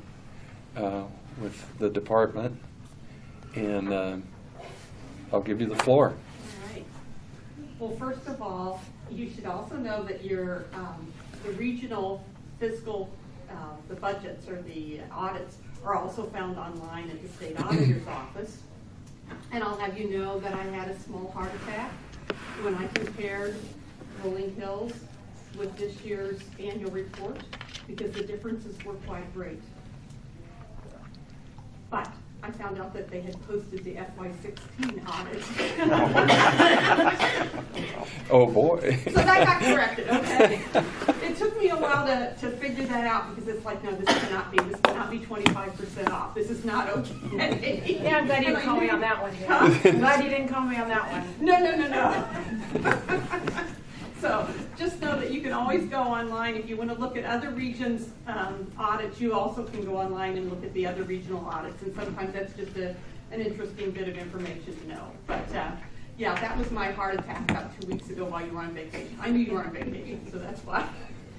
with the department. And I'll give you the floor. All right. Well, first of all, you should also know that your the regional fiscal, the budgets or the audits are also found online at the state auditor's office. And I'll have you know that I had a small heart attack when I compared Rolling Hills with this year's annual report because the differences were quite great. But I found out that they had posted the FY16 audit. Oh, boy. So that got corrected, okay? It took me a while to figure that out because it's like, no, this cannot be 25% off. This is not okay. Yeah, I'm glad you didn't call me on that one. Huh? I'm glad you didn't call me on that one. No. So just know that you can always go online. If you want to look at other regions' audits, you also can go online and look at the other regional audits. And sometimes that's just an interesting bit of information to know. But yeah, that was my heart attack about 2 weeks ago while you were on vacation. I knew you were on vacation, so that's why.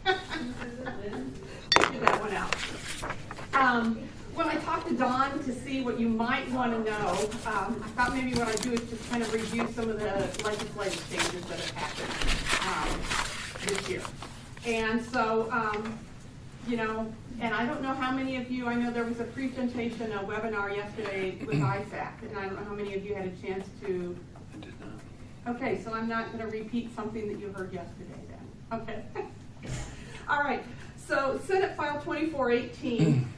Figure that one out. When I talked to Dawn to see what you might want to know, I thought maybe what I'd do is just kind of review some of the legislative changes that have happened this year. And so, you know, and I don't know how many of you, I know there was a presentation, a webinar yesterday with ISAC, and I don't know how many of you had a chance to. I did not. Okay, so I'm not going to repeat something that you heard yesterday then. Okay. All right. So Senate File 2418.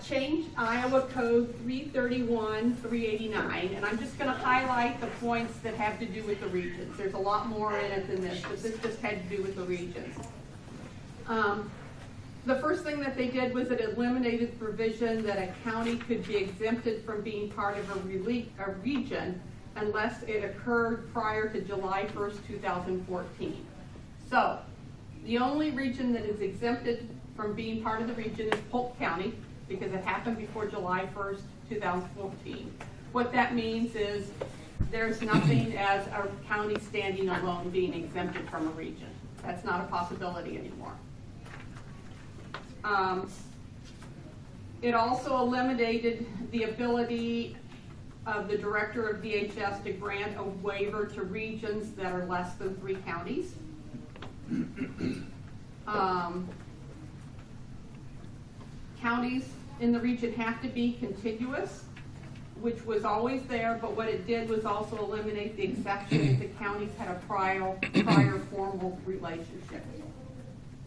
Changed Iowa Code 331-389, and I'm just going to highlight the points that have to do with the regions. There's a lot more in it than this, but this just had to do with the regions. The first thing that they did was it eliminated provision that a county could be exempted from being part of a region unless it occurred prior to July 1st, 2014. So the only region that is exempted from being part of the region is Polk County, because it happened before July 1st, 2014. What that means is there's nothing as a county standing alone being exempted from a region. That's not a possibility anymore. It also eliminated the ability of the director of DHS to grant a waiver to regions that are less than 3 counties. Counties in the region have to be contiguous, which was always there, but what it did was also eliminate the exception if the counties had a prior formal relationship.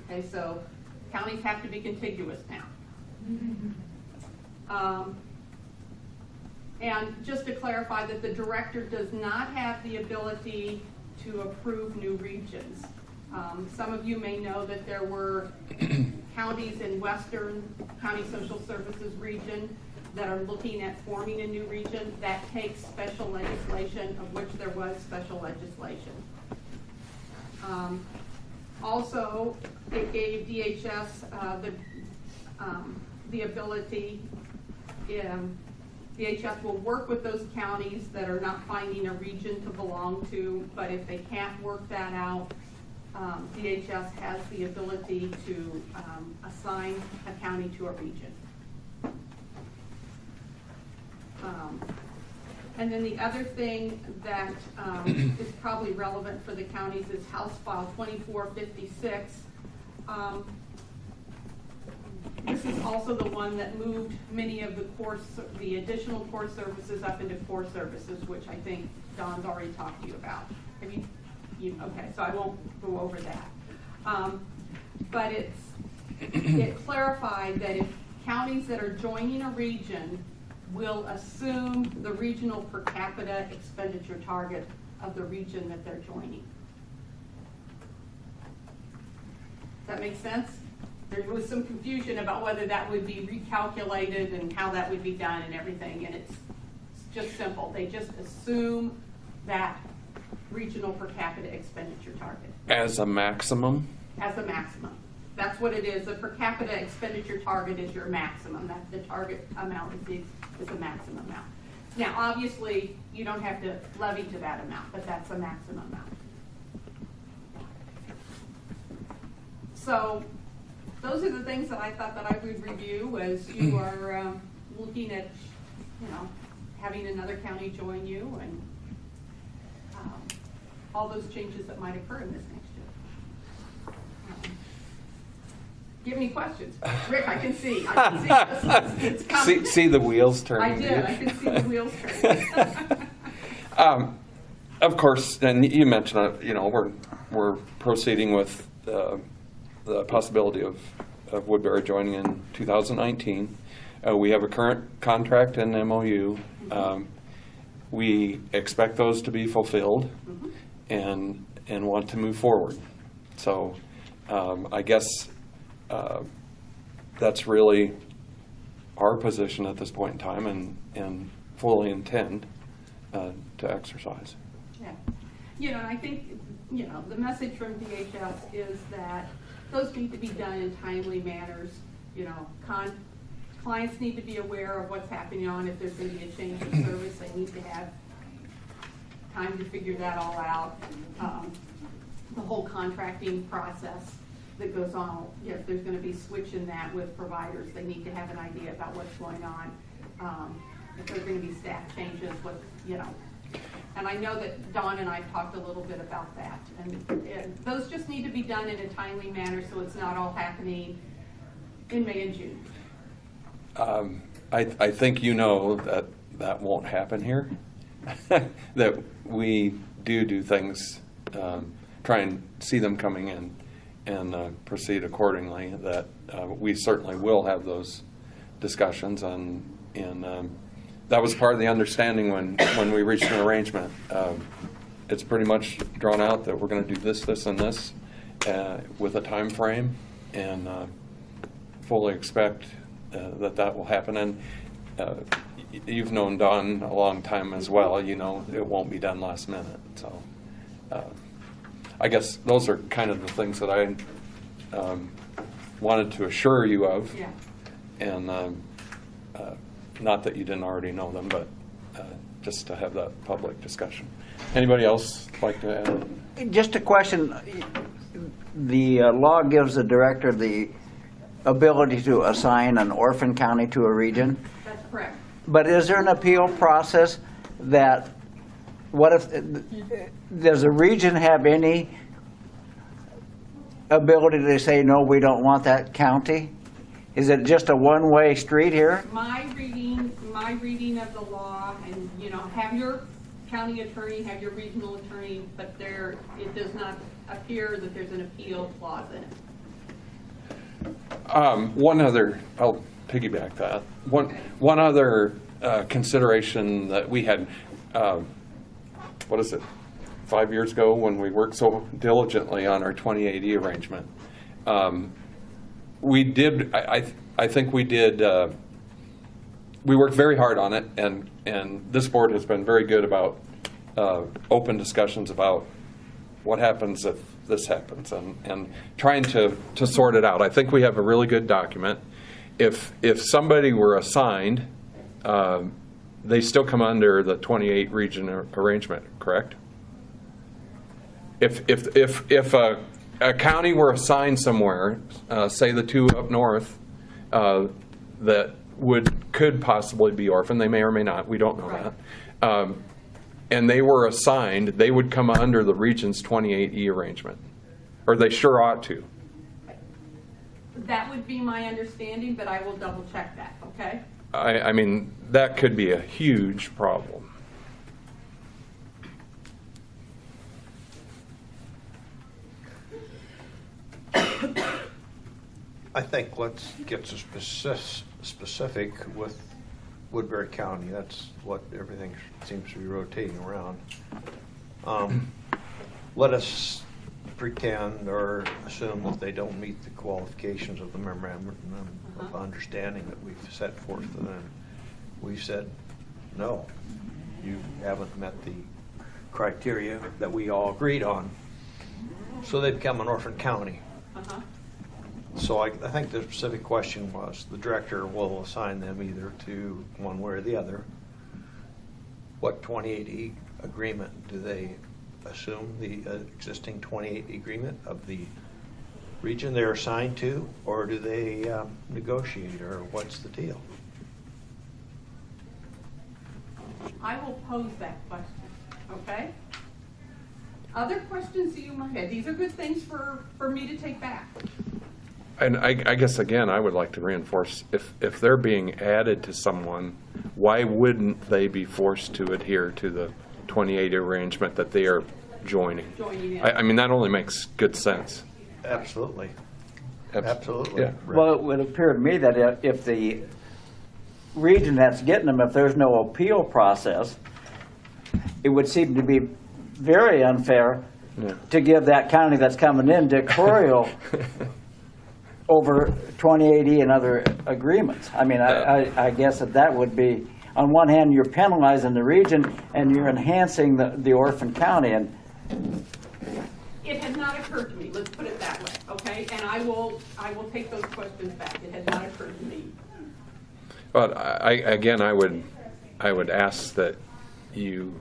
Okay, so counties have to be contiguous now. And just to clarify that the director does not have the ability to approve new regions. Some of you may know that there were counties in Western County Social Services region that are looking at forming a new region. That takes special legislation, of which there was special legislation. Also, it gave DHS the ability DHS will work with those counties that are not finding a region to belong to, but if they can't work that out, DHS has the ability to assign a county to a region. And then the other thing that is probably relevant for the counties is House File 2456. This is also the one that moved many of the additional core services up into core services, which I think Don's already talked to you about. Have you okay, so I won't go over that. But it clarified that if counties that are joining a region will assume the regional per capita expenditure target of the region that they're joining. Does that make sense? There was some confusion about whether that would be recalculated and how that would be done and everything, and it's just simple. They just assume that regional per capita expenditure target. As a maximum? As a maximum. That's what it is. The per capita expenditure target is your maximum. That the target amount is the maximum amount. Now, obviously, you don't have to levy to that amount, but that's a maximum amount. So those are the things that I thought that I would review as you are looking at, having another county join you and all those changes that might occur in this next year. Give me questions. Rick, I can see. It's coming. See the wheels turning. I did. I can see the wheels turning. Of course, and you mentioned we're proceeding with the possibility of Woodbury joining in 2019. We have a current contract and MOU. We expect those to be fulfilled and want to move forward. So I guess that's really our position at this point in time and fully intend to exercise. Yeah. I think, the message from DHS is that those need to be done in timely manners. Clients need to be aware of what's happening on. If there's going to be a change in service, they need to have time to figure that all out. The whole contracting process that goes on, if there's going to be switching that with providers, they need to have an idea about what's going on. If there's going to be staff changes, and I know that Dawn and I talked a little bit about that. And those just need to be done in a timely manner so it's not all happening in May and June. I think that won't happen here. That we do things, try and see them coming in and proceed accordingly. That we certainly will have those discussions and that was part of the understanding when we reached an arrangement. It's pretty much drawn out that we're going to do this, and this with a time frame, and fully expect that will happen. And you've known Dawn a long time as well. It won't be done last minute. So I guess those are kind of the things that I wanted to assure you of. Yeah. And not that you didn't already know them, but just to have that public discussion. Anybody else like to add? Just a question. The law gives the director the ability to assign an orphan county to a region. That's correct. But is there an appeal process that, what if, does a region have any ability to say, no, we don't want that county? Is it just a one-way street here? My reading of the law, and have your county attorney, have your regional attorney, but it does not appear that there's an appeal clause in it. One other, I'll piggyback that. One other consideration that we had, 5 years ago when we worked so diligently on our 2080 arrangement. We did, I think we did, we worked very hard on it, and this board has been very good about open discussions about what happens if this happens, and trying to sort it out. I think we have a really good document. If somebody were assigned they still come under the 28 region arrangement, correct? If a county were assigned somewhere, say the two up north, that could possibly be orphan, they may or may not, we don't know that, and they were assigned, they would come under the region's 28E arrangement, or they sure ought to. That would be my understanding, but I will double check that, okay? I mean, that could be a huge problem. I think let's get specific with Woodbury County. That's what everything seems to be rotating around. Let us pretend or assume that they don't meet the qualifications of the memorandum of understanding that we've set forth, and then we've said, no, you haven't met the criteria that we all agreed on. So they become an orphan county. So I think the specific question was, the director will assign them either to one way or the other. What 28E agreement do they assume, the existing 28E agreement of the region they're assigned to, or do they negotiate, or what's the deal? I will pose that question, okay? Other questions that you might have, these are good things for me to take back. And I guess, again, I would like to reinforce, if they're being added to someone, why wouldn't they be forced to adhere to the 28 arrangement that they are joining? Joining in. I mean, that only makes good sense. Absolutely. Abs- Absolutely. Yeah. Well, it would appear to me that if the region that's getting them, if there's no appeal process, it would seem to be very unfair Yeah. to give that county that's coming in dictatorial over 2080 and other agreements. I mean, I guess that would be, on one hand, you're penalizing the region and you're enhancing the orphan county. And It had not occurred to me, let's put it that way, okay? And I will take those questions back. It had not occurred to me. But I would ask that you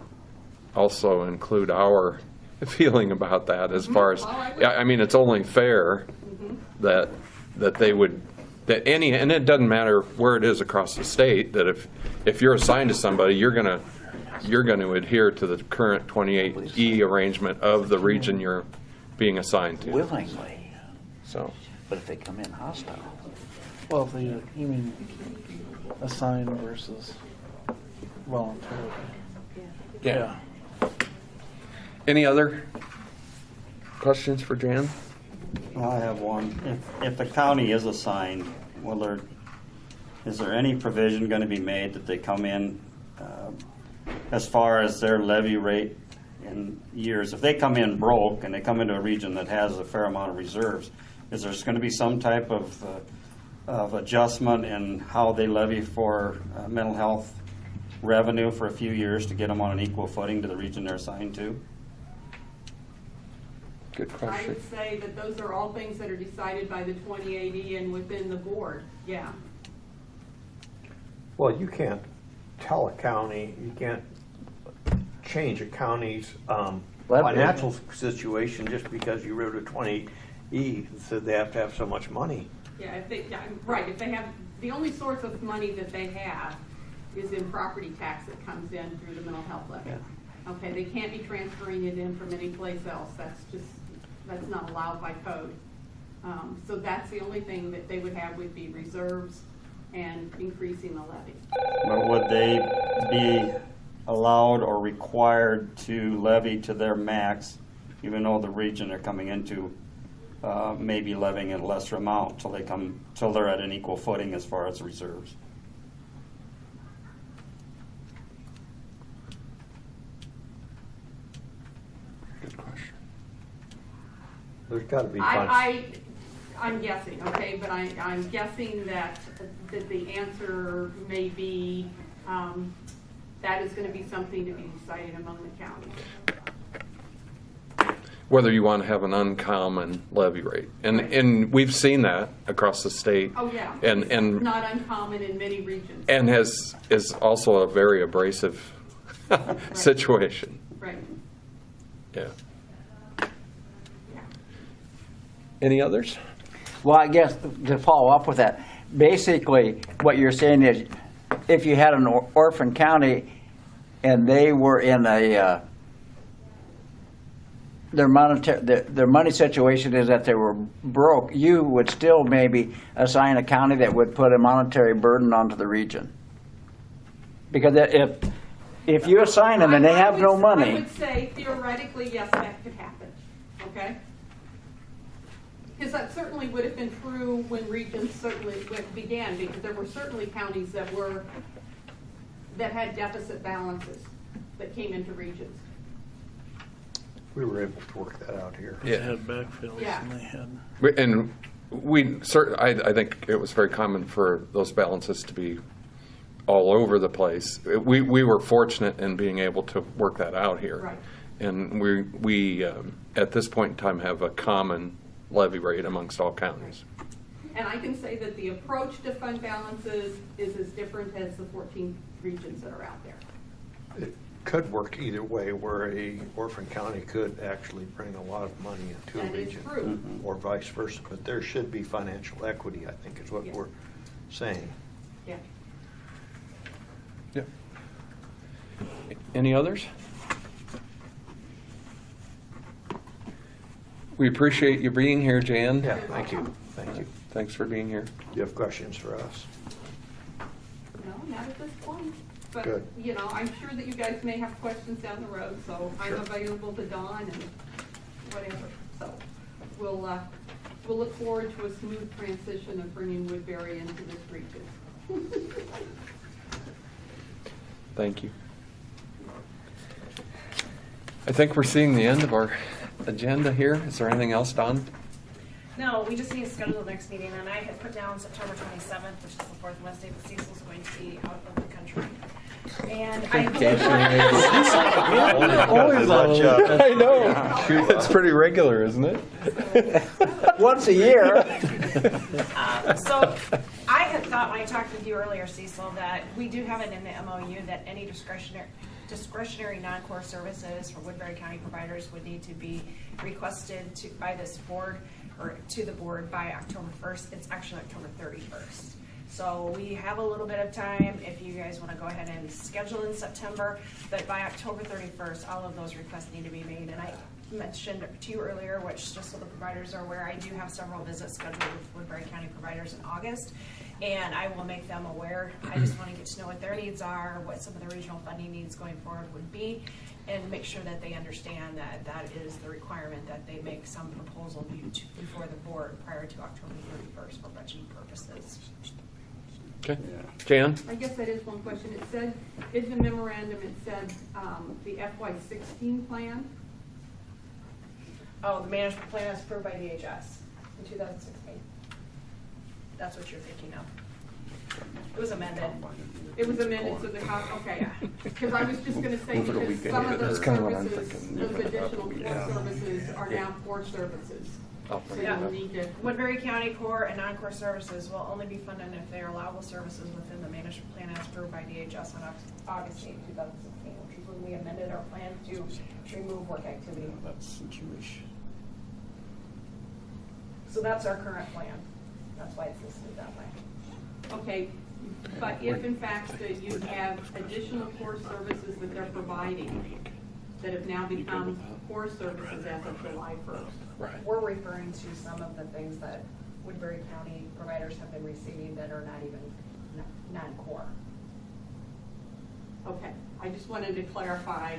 also include our feeling about that as far as, I mean, it's only fair that they would, and it doesn't matter where it is across the state, that if you're assigned to somebody, you're gonna adhere to the current 28E arrangement of the region you're being assigned to. willingly, So, but if they come in hostile. Well, you mean assigned versus voluntarily? yeah. Any other questions for Jan? I have one. If the county is assigned, is there any provision going to be made that they come in as far as their levy rate in years? If they come in broke and they come into a region that has a fair amount of reserves, is there going to be some type of adjustment in how they levy for mental health revenue for a few years to get them on an equal footing to the region they're assigned to? Good I question. would say that those are all things that are decided by the 2080 and within the board, yeah. Well, you can't tell a county, you can't change a county's financial situation just because you wrote a 20E and said they have to have so much money. Yeah, right, if they have, the only source of money that they have is in property tax that comes in through the mental health levy. Yeah. Okay, they can't be transferring it in from any place else, that's not allowed by code. So that's the only thing that they would have would be reserves and increasing the levy. But would they be allowed or required to levy to their max, even though the region they're coming into may be levying at a lesser amount till they're at an equal footing as far as reserves? Good question. There's got to be funds. I'm guessing, okay, but I'm guessing that the answer may be, that is gonna be something to be decided among the counties. whether you want to have an uncommon levy rate. And we've seen that across the state. Oh, yeah. And Not uncommon in many regions. and is also a very abrasive situation. Right. Yeah. Any others? Well, I guess to follow up with that, basically what you're saying is if you had an orphan county and they were in a, their money situation is that they were broke, you would still maybe assign a county that would put a monetary burden onto the region. Because if you assign them and they have no I money, would say theoretically, yes, that could happen, okay? Because that certainly would have been true when regions certainly began, because there were certainly counties that had deficit balances that came into regions. We were able to work that out here. They had backfills Yeah. and they had. And I think it was very common for those balances to be all over the place. We were fortunate in being able to work that out here. Right. And we at this point in time have a common levy rate amongst all counties. And I can say that the approach to fund balances is as different as the 14 regions that are out there. It could work either way, where a orphan county could actually bring a lot of money into a That is region. true. Or vice versa, but there should be financial equity, I think is what Yeah. we're saying. Yeah. Yeah. Any others? We appreciate you being here, Jan. Yeah, thank you, thank you. Thanks for being here. Do you have questions for us? No, not at this point. But, Good. you know, I'm sure that you guys may have questions down the road, so I'm Sure. available to Dawn and whatever. So we'll look forward to a smooth transition of bringing Woodbury into this region. Thank you. I think we're seeing the end of our agenda here. Is there anything else, Don? No, we just need to schedule the next meeting, and I had put down September 27th, which is the fourth Wednesday, but Cecil's going to be out of the country. And I Always I know. It's pretty regular, isn't it? once a year. So I had thought when I talked with you earlier, Cecil, that we do have it in the MOU that any discretionary non-core services for Woodbury County providers would need to be requested by this board or to the board by October 1st. It's actually October 31st. So we have a little bit of time if you guys want to go ahead and schedule in September, but by October 31st, all of those requests need to be made. And I mentioned to you earlier, which just so the providers are aware, I do have several visits scheduled with Woodbury County providers in August, and I will make them aware. I just want to get to know what their needs are, what some of the regional funding needs going forward would be, and make sure that they understand that that is the requirement, that they make some proposal before the board prior to October 31st for budgeting purposes. Okay. Jan? I guess that is one question. It said, in the memorandum, it said the FY16 plan. Oh, the management plan is approved by DHS in 2016. That's what you're thinking of. It was amended. It was amended to the, okay, because I was just gonna say, Move it a because week some ahead. of those That's kinda what I'm services, thinking. those Move it up a additional week. core Yeah. services are now core services. I'll So bring it you'll up. need to, Woodbury County core and non-core services will only be funded if they are allowable services within the management plan as approved by DHS on August 8, 2016, which is when we amended our plan to remove work activity. That's Jewish. So that's our current plan. That's why it's listed that way. okay, but if in fact that you have additional core services that they're providing that have now become core services as of July 1st. Right. We're referring to some of the things that Woodbury County providers have been receiving that are not even non-core. Okay, I just wanted to clarify.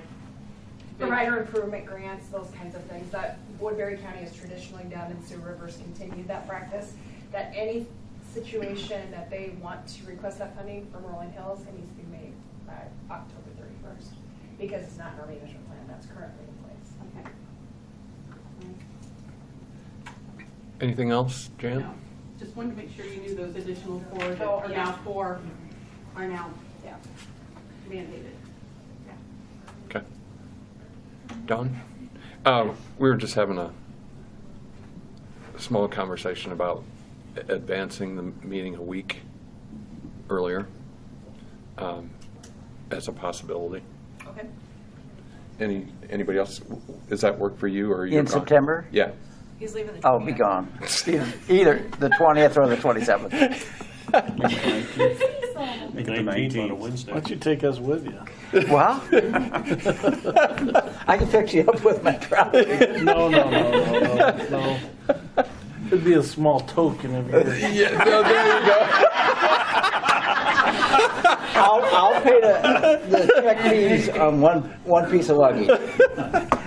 Provider improvement grants, those kinds of things that Woodbury County has traditionally done, and Sioux River's continued that practice, that any situation that they want to request that funding from Rolling Hills, it needs to be made by October 31st, because it's not in our management plan that's currently in place. Okay. Anything else, Jan? No, just wanted to make sure you knew those additional core that Oh, are yeah. now core are now, yeah, mandated. Okay. Don? We were just having a small conversation about advancing the meeting a week earlier as a possibility. Okay. Anybody else? Does that work for you, or are you In gone? September? Yeah. He's leaving the. I'll be gone. Either the 20th or the 27th. Make it the 19th on a 19th. Wednesday. Why don't you take us with you? Well, I can fix you up with my trolley. No. It'd be a small token of your. Yeah, no, there you go. I'll pay the check fees on one piece of luggage.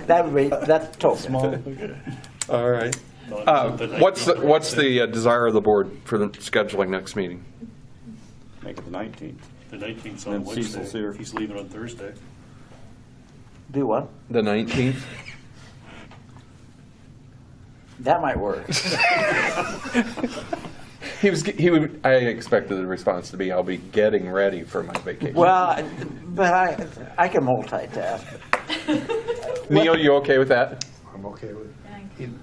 That's total. Small, okay. All right. No, the What's 19th. the desire of the board for the scheduling next meeting? Make it the 19th. The 19th Then on Cecil's Wednesday. here. He's leaving on Thursday. Do what? The 19th? That might work. I expected the response to be, I'll be getting ready for my vacation. Well, but I can multitask. Neil, you okay with that? I'm okay with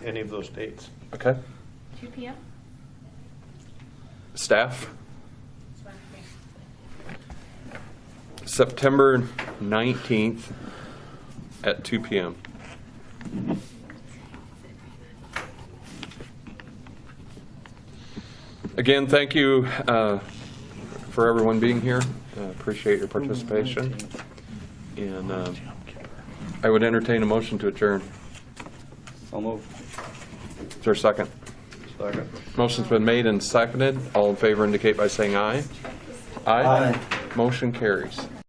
any of those dates. Okay. 2 p.m.? Staff? September 19th at 2 p.m. Again, thank you for everyone being here. Appreciate your participation. And I would entertain a motion to adjourn. So move. Is there a second? Second. Motion's been made and seconded. All in favor indicate by saying aye. Aye. Motion carries.